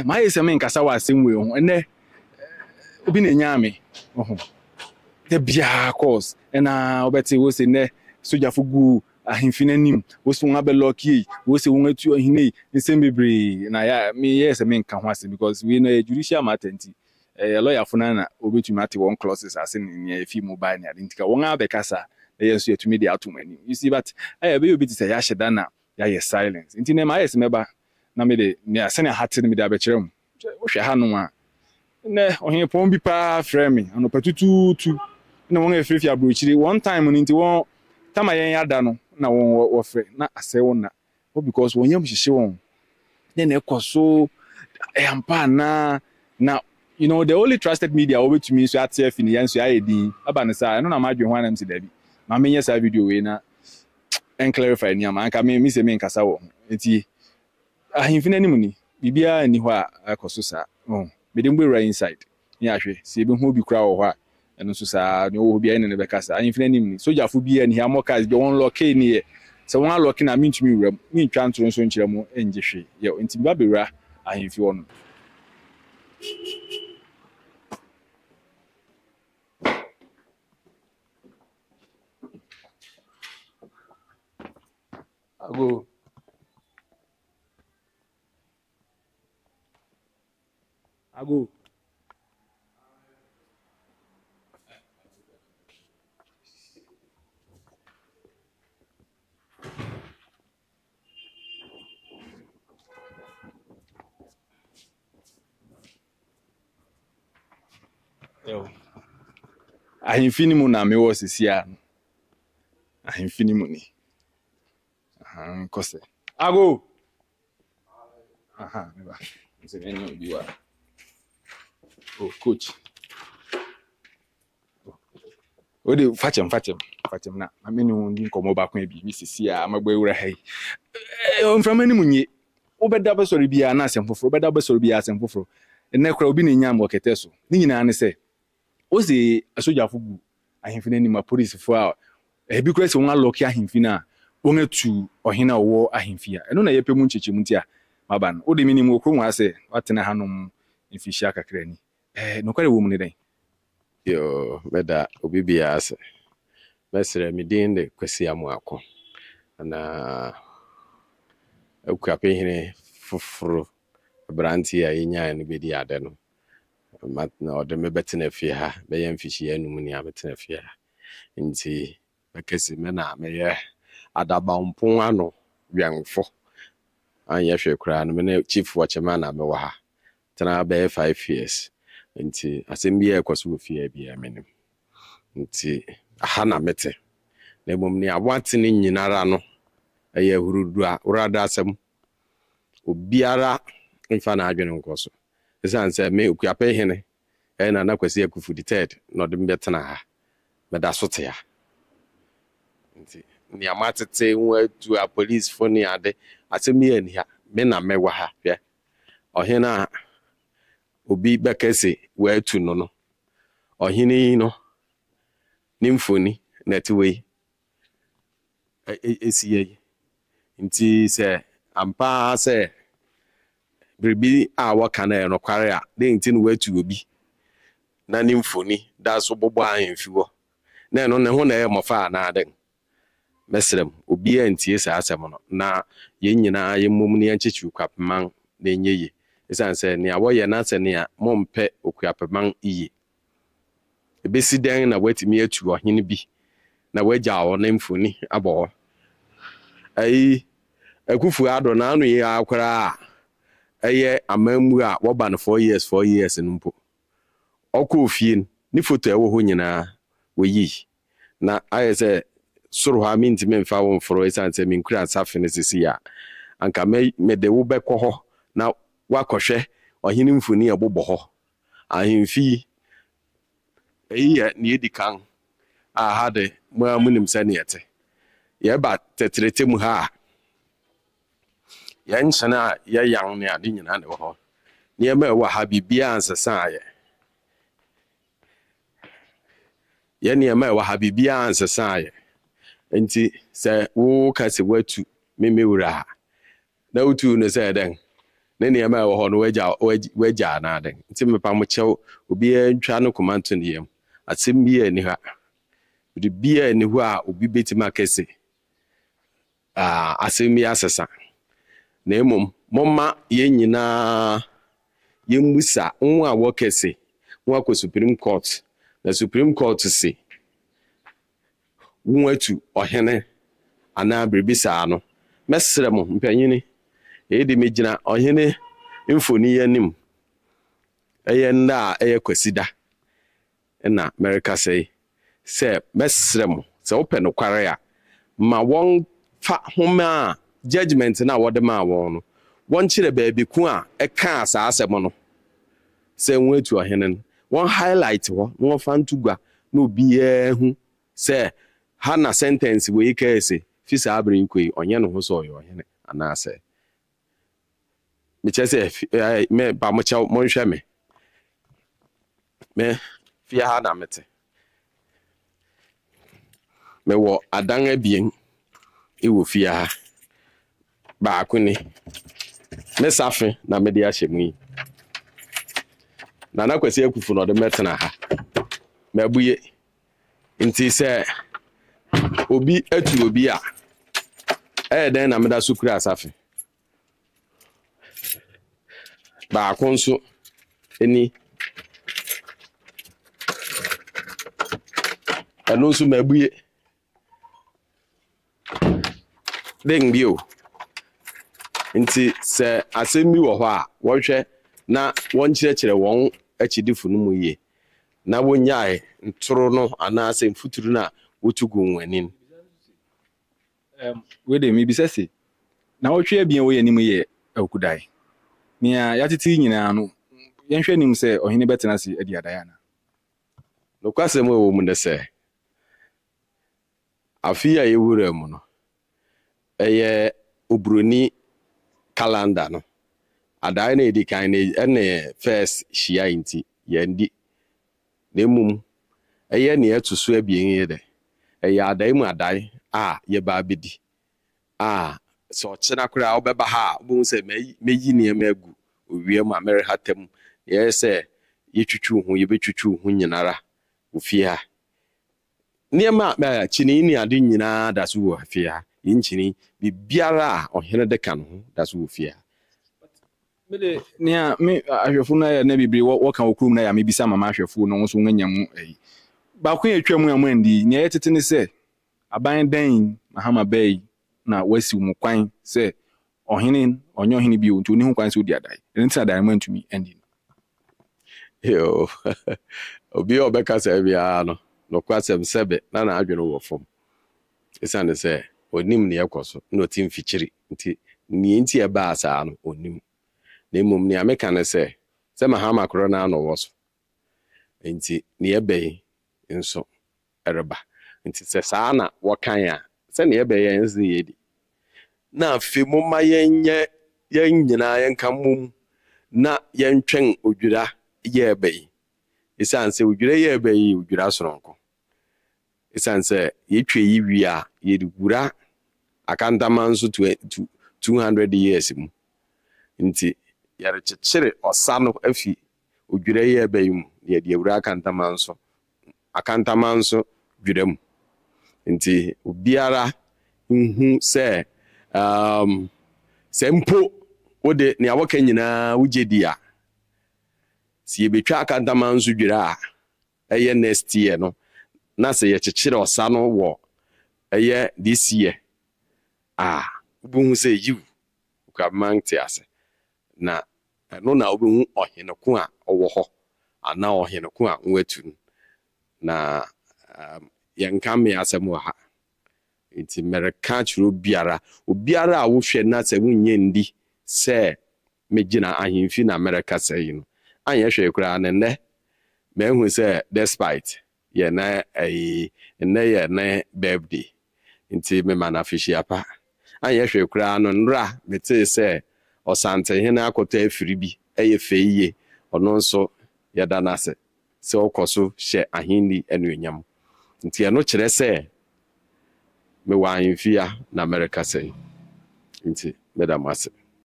my is a man kasa wa same way and then obi na nyame the bia course and obeti wo se ne soja fugu ahimfina nim wo se won abeloki wo se won atu ahine nsem bebre na ya me yes a man kan ho ase because we know judicial matter nti lawyer funa na obetumi ate one clauses as in near fi mobile na identical won abekasa yes you to me the atumani you see but be obi say ya sheda na ya yes silence nti na ma yes meba na me de me ase na hate me de abekirem wo hwe ha no a ne ohin pon bi pa frame me ano patututu na won efrefi abrochiri one time nti won tama yen yada no na won wo frɛ na ase won na because won yam hihye won then ekoso ampa na you know the only trusted media over to me so atf ni yan so ayedi aba ne sa no na ma dwe ho anam si dabi ma menye sa video we na en clarify ni ama anka me se me nkasa wo enti ahimfina ni muni bibia ni ho a akoso sa me dem gbe inside ni ahwe si ebe ho bi kura wo ho a eno so sa ni wo bia ne be kasa ahimfina ni muni soja fu bia ni amokas be won lock ni e se won lock na mintumi wura mi ntwa ntoro so nkyere mu enje hwe ye enti ba bewura ahimfi wo no Ago. Yo. Ahimfini mu na me wo sisia. Ahimfini mu ni. Kose. Ago. Neba. Mseveni ubiwa. Coach. Ode fachem na. Ameni ndi nkomo ba kwa bi misisi a magbo ewura hai. Mframa ni munye. Obeda besori bia na asemfoforo, obeda besori bia asemfoforo. Ene kra obi na nyam oketeso. Ni nyina ne se. Ozi asoja fugu ahimfina ni ma police fo a. Ebi kra se won aloki ahimfina. Wonga tu ohina wo ahimfia eno na yepemu nchechemu ntia maba no ode minimum okronwa ase watena hanom mfihia kakra ni no kware wo mu ne den yo meda obibia ase mesre midin de kwasi amuako na akuape hene foforo branti ya yinya ne bedi ade no mat na ode mebetena fie ha be yam mfihia enum ni abetena fie ha nti bekesi me na meye adabampon ano wianfo anya hwe kura no me chief watchman na me wa ha tena be 5 years nti asembi ekoso ofie bia menim nti aha na mete na mom ni awante ni nyinara no eye hurudu a urada asem obiara mfa na adwene nkoso esanse me okuape hene na kwasi akufu the third no de mbetena ha meda sote ya nti ni amatete watu a police for ni ade asemi ani ha me na mewa ha hwe ohina obi bekese watu no ohini no nimfoni netwe esiye nti se ampa se bribi a waka na no kware a de nti no watu obi na nimfoni da so bobo ahemfiwo na no ne ho na e mofa na ade mesrem obi antie sa asem no na yenyina yemmom ne yanchechi kwapeman na enyeye esanse ne awoye na ase ne a mompe okwapeman iye ebesi den na watimi atu ohene bi na wagya wo na mfoni abo ai akufu ado na anu ye akwara eye amamu a woba no 4 years numpo okọ ofie ni foto ewo ho nyina woyi na ayese soro ha minti memfa won foro esanse minkura safe ne sisi ya anka me de wo bekọ ho na wakohwe ohene mfoni ebobo ho ahemfi eyi ni edikan a hade mo amunim sane yete ye ba tetrete mu ha ya nchana ya yang ne ade nyina ne ho ne ma wa ha bibia ansesa aye ya ne ma wa ha bibia ansesa aye enti se wo ka se watu memewura na utu ne se den ne nneɛma a ɛwɔ hɔ no wagya anaade nti mepa mo kyɛw obiara ntwa no komanto ne yam asɛm bi ani ha de bia ani hɔ a obi betima akɛse asɛm bi asesa na emom momma yɛn nyinaa yɛmmusa nwo a wɔkɛse nwo akɔ Supreme Court na Supreme Court se nwo atu ɔhene ana brebisa no mesrɛ mo mpanyini ɛyɛ megina ɔhene mfoni yanim ɛyɛ nda ɛyɛ kwasida na America sɛ mesrɛ mo sɛ wopɛ no kware a ma wɔn fa homa judgment na wɔde ma wɔn no wɔn kyerɛ baabi ku a ɛka asɛm no sɛ nwo atu ɔhene no wɔn highlight hɔ na wɔn fa ntugua na obiara hu sɛ ha na sentence we kɛse fi saa abre yi ɔnyɛ no ho sɛ ɔyɛ ɔhene anaasɛ me kyerɛ me ba mo kyɛw mo nhwɛ me fia ha na mete me wɔ adan abien ɛwɔ fia ha baako ni me safe na me de ahyɛ mu yi na Kwasi Akufo no de metena ha mabuye nti sɛ obi atu obi a den na me da sukura asafe baako nso eni ɛno nso mabuye den bio nti sɛ asɛm bi wɔ hɔ a wɔhwɛ na wɔn kyerɛkyerɛ wɔn akyidifo no mu yie na wonyae ntoro no anaasɛ mfuturu na wotugu nwanin we de mi bi sɛ na wɔhwɛ abia wo yɛ nim yɛ akudai nia yatete nyinaa no yɛnhwɛ nim sɛ ɔhene bɛtena se adi adai ana no kwasɛm wɔ mu ne sɛ afi a yɛwura mu no ɛyɛ obroni calendar no adai na edi kan ne first shia inti yandi na mum ɛyɛ ne ɛto so abien yɛ dɛ ɛyɛ adai mu adai a yɛ ba bedi so ɔkyena kora wobɛba ha wobɛhu sɛ meyi nneɛma agu owie mu America tam yɛ sɛ yɛtwitwu ho yɛbɛtwitwu ho nyinara ofie ha nneɛma kyini ni ade nyinaa da so wɔ fie ha yɛnkyini bibiara a ɔhene de ka no ho da so wɔ fie ha mede nia me ahwɛfo na ya na bibiri wɔka wɔ na ya me bisa mama ahwɛfo no nso nganya mu ba ko yɛtwa mu amandi nia yɛtete ne sɛ aban dan Mahama Bay na wasi mu kwan sɛ ɔhene ɔnyɛ ɔhene bi o nti oni ho kwan sɛ odi adai nti adai man tumi endi yo obi obeka sɛ bia no kwasɛm sɛbe na adwene wɔ fam ɛsane sɛ onim ne yakɔso na otim fikyiri nti ni nti ɛba asa no onim na mmom ne ameka ne sɛ Mahama koro na no wɔ so nti ne yɛbɛyi nso ɛreba nti sɛ saa na wɔkan a sɛ ne yɛbɛyɛ nsi yɛdi na afi momma yɛnyɛ yɛnyina yɛnka mom na yɛntwɛn odwira yɛbɛyi ɛsiane sɛ odwira yɛbɛyi odwira soronko ɛsiane sɛ yɛtwe yi wi a yɛdugura akantama nso 200 years mu nti yɛrekyekyere ɔsa no afi odwira yɛbɛyi mu yɛde awura akantama nso dwira mu nti obiara nhu sɛ sɛ mpo wode ne awɔka nyinaa wogye di a si yɛbɛtwa akantama nso dwira a ɛyɛ next year no na sɛ yɛkyekyere ɔsa no wɔ ɛyɛ this year wobɛhu sɛ yiw kwabman te ase na ɛno na wobɛhu ɔhene ko a ɔwɔ hɔ anaa ɔhene ko a nwatu na yɛnka me asɛm wɔ ha nti mereka kyerɛ obiara a wohwɛ na sɛ wonyɛ ndi sɛ megyina ahemfi na America sɛyi no anyɛ hwɛ koraa ne nnɛ mahu sɛ despite yɛna yɛna birthday nti mema na afihyi apa anyɛ hwɛ koraa no nra mete sɛ ɔsantehene akɔtɔ afiri bi ɛyɛ fɛyiye ɔno nso yɛda na sɛ ɔkɔ so hyɛ ahenni anuonyam nti ɛno kyerɛ sɛ me wa ahemfia na America sɛyi nti meda mase